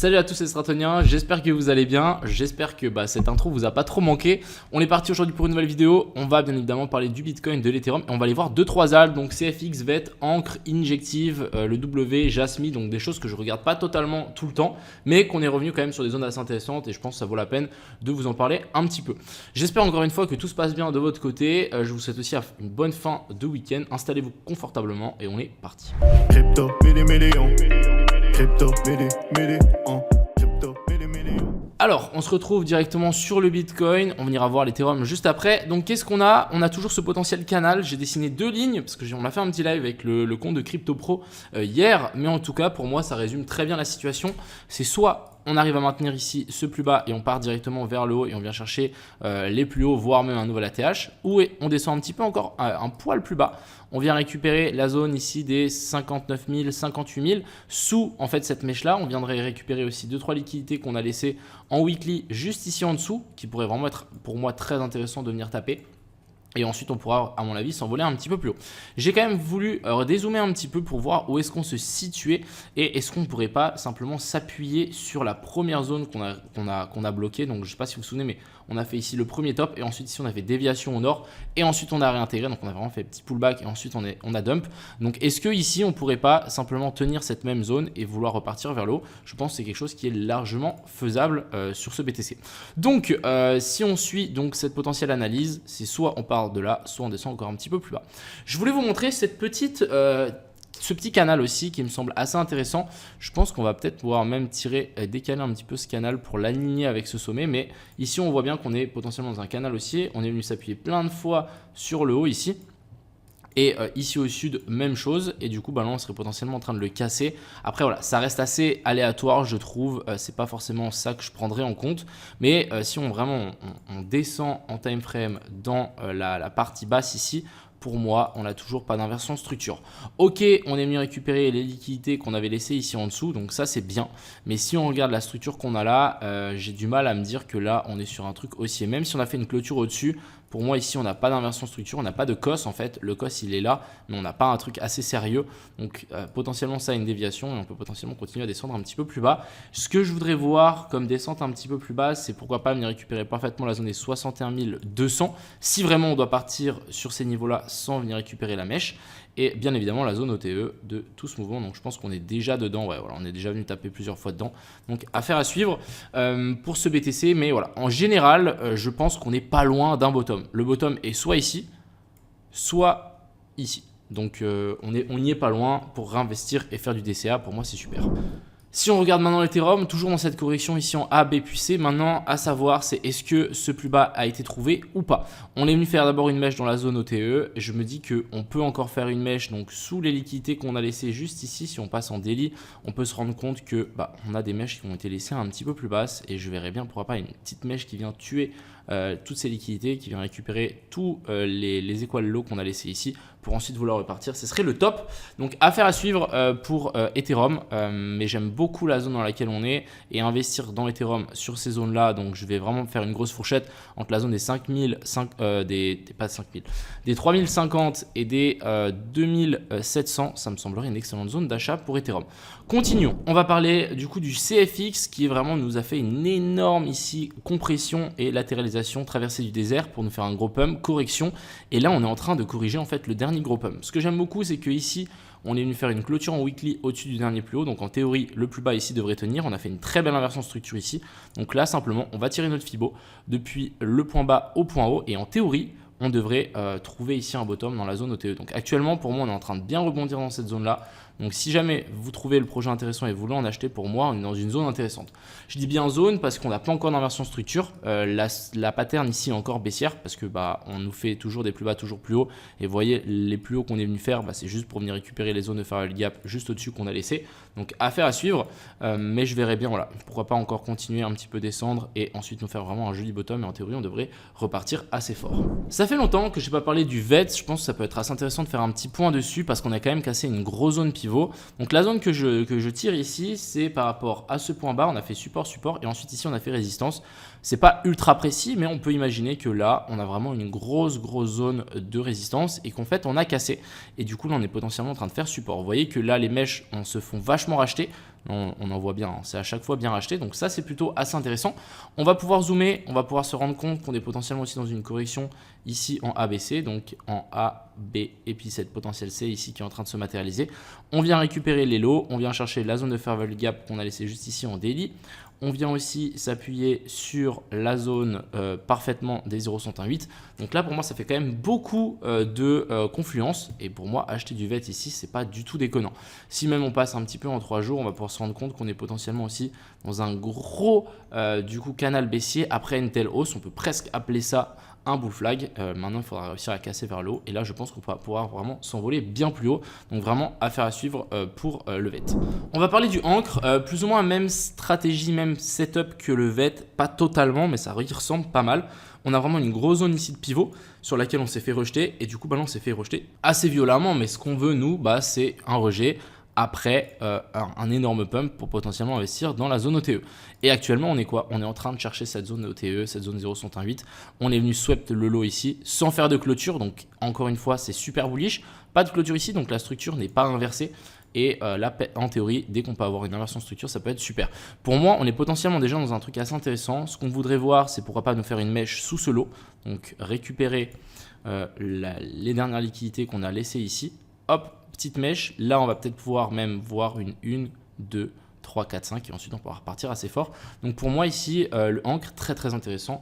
Salut à tous les stratoniens, j'espère que vous allez bien, j'espère que cette intro vous a pas trop manqué. On est parti aujourd'hui pour une nouvelle vidéo, on va bien évidemment parler du Bitcoin, de l'Ethereum et on va aller voir 2-3 alts, donc CFX, VET, Ancre, Injective, le W, Jasmy, donc des choses que je regarde pas totalement tout le temps, mais qu'on est revenu quand même sur des zones assez intéressantes et je pense que ça vaut la peine de vous en parler un petit peu. J'espère encore une fois que tout se passe bien de votre côté, je vous souhaite aussi une bonne fin de week-end, installez-vous confortablement et on est parti. Crypto, millions. Crypto, millions. Crypto, millions. Alors, on se retrouve directement sur le Bitcoin, on ira voir l'Ethereum juste après. Donc, qu'est-ce qu'on a? On a toujours ce potentiel canal. J'ai dessiné deux lignes parce qu'on a fait un petit live avec le compte de Crypto Pro hier. Mais en tout cas, pour moi, ça résume très bien la situation. C'est soit on arrive à maintenir ici ce plus bas et on part directement vers le haut et on vient chercher les plus hauts, voire même un nouvel ATH. Ou on descend un petit peu encore un poil plus bas. On vient récupérer la zone ici des 59 000, 58 000. Sous en fait cette mèche-là, on viendrait récupérer aussi 2-3 liquidités qu'on a laissées en weekly juste ici en dessous, qui pourrait vraiment être pour moi très intéressant de venir taper. Et ensuite, on pourra, à mon avis, s'envoler un petit peu plus haut. J'ai quand même voulu dézoomer un petit peu pour voir où est-ce qu'on se situait et est-ce qu'on ne pourrait pas simplement s'appuyer sur la première zone qu'on a bloquée. Donc, je ne sais pas si vous vous souvenez, mais on a fait ici le premier top et ensuite ici, on a fait déviation au nord et ensuite, on a réintégré. Donc, on a vraiment fait petit pullback et ensuite, on a dump. Donc, est-ce que ici, on ne pourrait pas simplement tenir cette même zone et vouloir repartir vers le haut? Je pense que c'est quelque chose qui est largement faisable sur ce BTC. Donc, si on suit donc cette potentielle analyse, c'est soit on part de là, soit on descend encore un petit peu plus bas. Je voulais vous montrer ce petit canal aussi qui me semble assez intéressant. Je pense qu'on va peut-être pouvoir même décaler un petit peu ce canal pour l'aligner avec ce sommet. Mais ici, on voit bien qu'on est potentiellement dans un canal haussier. On est venu s'appuyer plein de fois sur le haut ici. Et ici au sud, même chose. Et du coup, là, on serait potentiellement en train de le casser. Après, voilà, ça reste assez aléatoire, je trouve. C'est pas forcément ça que je prendrais en compte. Mais si on descend en time frame dans la partie basse ici, pour moi, on n'a toujours pas d'inversion structure. Ok, on est venu récupérer les liquidités qu'on avait laissées ici en dessous, donc ça c'est bien. Mais si on regarde la structure qu'on a là, j'ai du mal à me dire que là, on est sur un truc haussier. Même si on a fait une clôture au-dessus, pour moi ici, on n'a pas d'inversion structure, on n'a pas de COS en fait. Le COS, il est là, mais on n'a pas un truc assez sérieux. Donc potentiellement, ça a une déviation et on peut potentiellement continuer à descendre un petit peu plus bas. Ce que je voudrais voir comme descente un petit peu plus basse, c'est pourquoi pas venir récupérer parfaitement la zone des 61 200. Si vraiment on doit partir sur ces niveaux-là sans venir récupérer la mèche. Et bien évidemment la zone OTE de tout ce mouvement. Donc je pense qu'on est déjà dedans. Ouais, voilà, on est déjà venu taper plusieurs fois dedans. Donc affaire à suivre pour ce BTC. Mais voilà, en général, je pense qu'on n'est pas loin d'un bottom. Le bottom est soit ici, soit ici. Donc on n'y est pas loin pour réinvestir et faire du DCA. Pour moi, c'est super. Si on regarde maintenant l'Ethereum, toujours dans cette correction ici en A, B puis C, maintenant à savoir c'est est-ce que ce plus bas a été trouvé ou pas. On est venu faire d'abord une mèche dans la zone OTE et je me dis qu'on peut encore faire une mèche donc sous les liquidités qu'on a laissées juste ici. Si on passe en daily, on peut se rendre compte que on a des mèches qui ont été laissées un petit peu plus basses et je verrais bien pourquoi pas une petite mèche qui vient tuer toutes ces liquidités, qui vient récupérer tous les equal lows qu'on a laissés ici pour ensuite vouloir repartir. Ce serait le top. Donc affaire à suivre pour Ethereum, mais j'aime beaucoup la zone dans laquelle on est et investir dans Ethereum sur ces zones là. Donc je vais vraiment faire une grosse fourchette entre la zone des 5000, des 3050 et des 2700. Ça me semblerait une excellente zone d'achat pour Ethereum. Continuons, on va parler du coup du CFX qui vraiment nous a fait une énorme ici compression et latéralisation, traversée du désert pour nous faire un gros pump, correction. Et là on est en train de corriger en fait le dernier gros pump. Ce que j'aime beaucoup, c'est que ici on est venu faire une clôture en weekly au-dessus du dernier plus haut. Donc en théorie, le plus bas ici devrait tenir. On a fait une très belle inversion de structure ici. Donc là, simplement, on va tirer notre Fibo depuis le point bas au point haut. Et en théorie, on devrait trouver ici un bottom dans la zone OTE. Donc actuellement, pour moi, on est en train de bien rebondir dans cette zone-là. Donc si jamais vous trouvez le projet intéressant et vous voulez en acheter, pour moi, on est dans une zone intéressante. Je dis bien zone parce qu'on n'a pas encore d'inversion structure. La pattern ici est encore baissière parce que on nous fait toujours des plus bas, toujours plus haut. Et vous voyez, les plus hauts qu'on est venu faire, c'est juste pour venir récupérer les zones de Farrell Gap juste au-dessus qu'on a laissé. Donc affaire à suivre, mais je verrai bien, voilà, pourquoi pas encore continuer un petit peu descendre et ensuite nous faire vraiment un joli bottom. Et en théorie, on devrait repartir assez fort. Ça fait longtemps que je n'ai pas parlé du VET. Je pense que ça peut être assez intéressant de faire un petit point dessus parce qu'on a quand même cassé une grosse zone pivot. Donc la zone que je tire ici, c'est par rapport à ce point bas. On a fait support et ensuite ici on a fait résistance. C'est pas ultra précis, mais on peut imaginer que là on a vraiment une grosse zone de résistance et qu'en fait on a cassé. Et du coup là on est potentiellement en train de faire support. Vous voyez que là les mèches se font vachement racheter. On en voit bien, hein, c'est à chaque fois bien racheté. Donc ça, c'est plutôt assez intéressant. On va pouvoir zoomer, on va pouvoir se rendre compte qu'on est potentiellement aussi dans une correction ici en ABC, donc en A, B et puis cette potentielle C ici qui est en train de se matérialiser. On vient récupérer les lots, on vient chercher la zone de fair value gap qu'on a laissé juste ici en daily. On vient aussi s'appuyer sur la zone parfaitement des 0,108. Donc là, pour moi, ça fait quand même beaucoup de confluence. Et pour moi, acheter du VET ici, c'est pas du tout déconnant. Si même on passe un petit peu en 3 jours, on va pouvoir se rendre compte qu'on est potentiellement aussi dans un gros du coup canal baissier après une telle hausse. On peut presque appeler ça un bull flag. Maintenant, il faudra réussir à casser vers le haut. Et là, je pense qu'on va pouvoir vraiment s'envoler bien plus haut. Donc vraiment, affaire à suivre pour le VET. On va parler du ancre. Plus ou moins même stratégie, même setup que le VET. Pas totalement, mais ça y ressemble pas mal. On a vraiment une grosse zone ici de pivot sur laquelle on s'est fait rejeter. Et du coup, on s'est fait rejeter assez violemment. Mais ce qu'on veut, nous, c'est un rejet après un énorme pump pour potentiellement investir dans la zone OTE. Et actuellement, on est quoi? On est en train de chercher cette zone OTE, cette zone 0,108. On est venu swept le lot ici sans faire de clôture. Donc, encore une fois, c'est super bullish. Pas de clôture ici, donc la structure n'est pas inversée. Et là, en théorie, dès qu'on peut avoir une inversion de structure, ça peut être super. Pour moi, on est potentiellement déjà dans un truc assez intéressant. Ce qu'on voudrait voir, c'est pourquoi pas nous faire une mèche sous ce lot. Donc, récupérer les dernières liquidités qu'on a laissées ici. Hop, petite mèche. Là, on va peut-être pouvoir même voir une 1, 2, 3, 4, 5 et ensuite on pourra repartir assez fort. Donc pour moi ici, le ancre très très intéressant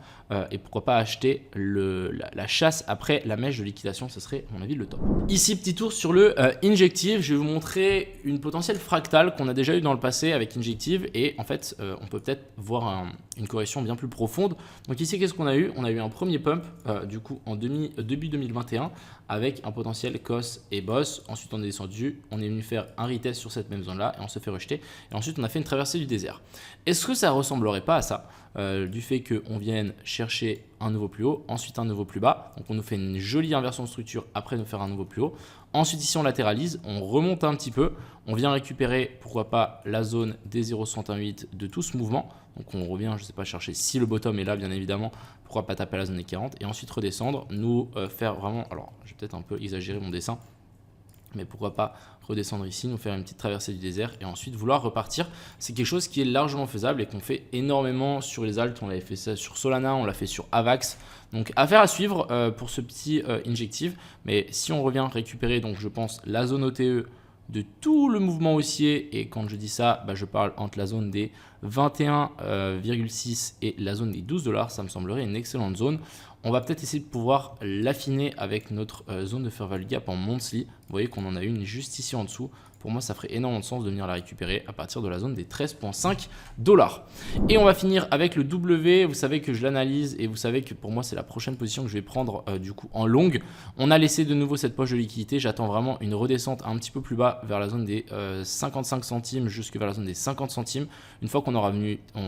et pourquoi pas acheter la chasse après la mèche de liquidation, ce serait à mon avis le top. Ici, petit tour sur le Injective. Je vais vous montrer une potentielle fractale qu'on a déjà eu dans le passé avec Injective et en fait, on peut peut-être voir une correction bien plus profonde. Donc ici, qu'est-ce qu'on a eu? On a eu un premier pump du coup en début 2021 avec un potentiel COS et BOSS. Ensuite, on est descendu, on est venu faire un retest sur cette même zone-là et on se fait rejeter. Et ensuite, on a fait une traversée du désert. Est-ce que ça ressemblerait pas à ça du fait qu'on vienne chercher un nouveau plus haut, ensuite un nouveau plus bas. Donc, on nous fait une jolie inversion de structure après nous faire un nouveau plus haut. Ensuite, ici, on latéralise, on remonte un petit peu. On vient récupérer, pourquoi pas, la zone des 0,108 de tout ce mouvement. Donc, on revient, je ne sais pas, chercher si le bottom est là, bien évidemment. Pourquoi pas taper la zone des 40 et ensuite redescendre, nous faire vraiment... Alors, je vais peut-être un peu exagérer mon dessin. Mais pourquoi pas redescendre ici, nous faire une petite traversée du désert et ensuite vouloir repartir. C'est quelque chose qui est largement faisable et qu'on fait énormément sur les alts. On l'avait fait ça sur Solana, on l'a fait sur Avax. Donc affaire à suivre pour ce petit Injective. Mais si on revient récupérer, donc je pense la zone OTE de tout le mouvement haussier, et quand je dis ça, je parle entre la zone des 21,6 et la zone des $12, ça me semblerait une excellente zone. On va peut-être essayer de pouvoir l'affiner avec notre zone de fair value gap en monthly. Vous voyez qu'on en a une juste ici en dessous. Pour moi, ça ferait énormément de sens de venir la récupérer à partir de la zone des 13,5 $. Et on va finir avec le W. Vous savez que je l'analyse et vous savez que pour moi, c'est la prochaine position que je vais prendre du coup en longue. On a laissé de nouveau cette poche de liquidité. J'attends vraiment une redescente un petit peu plus bas vers la zone des 55 centimes jusque vers la zone des 50 centimes. Une fois qu'on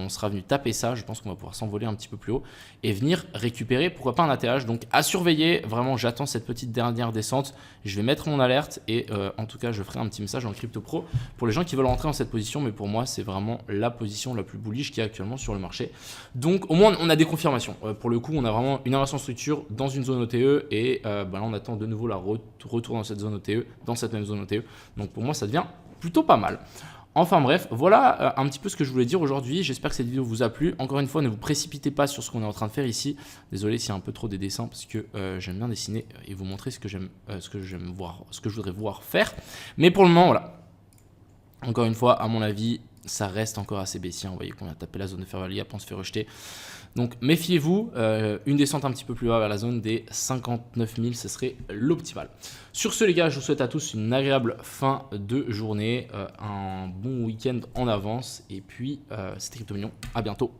sera venu taper ça, je pense qu'on va pouvoir s'envoler un petit peu plus haut et venir récupérer, pourquoi pas un atterrage. Donc à surveiller, vraiment j'attends cette petite dernière descente. Je vais mettre mon alerte et en tout cas je ferai un petit message en Crypto Pro pour les gens qui veulent rentrer dans cette position, mais pour moi c'est vraiment la position la plus bullish qu'il y a actuellement sur le marché. Donc au moins on a des confirmations. Pour le coup on a vraiment une inversion de structure dans une zone OTE et là on attend de nouveau la retour dans cette zone OTE, dans cette même zone OTE. Donc pour moi ça devient plutôt pas mal. Enfin bref, voilà un petit peu ce que je voulais dire aujourd'hui. J'espère que cette vidéo vous a plu. Encore une fois, ne vous précipitez pas sur ce qu'on est en train de faire ici. Désolé s'il y a un peu trop des dessins parce que j'aime bien dessiner et vous montrer ce que j'aime voir, ce que je voudrais voir faire. Mais pour le moment, voilà. Encore une fois, à mon avis, ça reste encore assez baissier. Vous voyez qu'on a tapé la zone de fair value gap, on se fait rejeter. Donc méfiez-vous, une descente un petit peu plus bas vers la zone des 59 000, ce serait l'optimal. Sur ce les gars, je vous souhaite à tous une agréable fin de journée, un bon week-end en avance et puis c'était Crypto Mignon, à bientôt.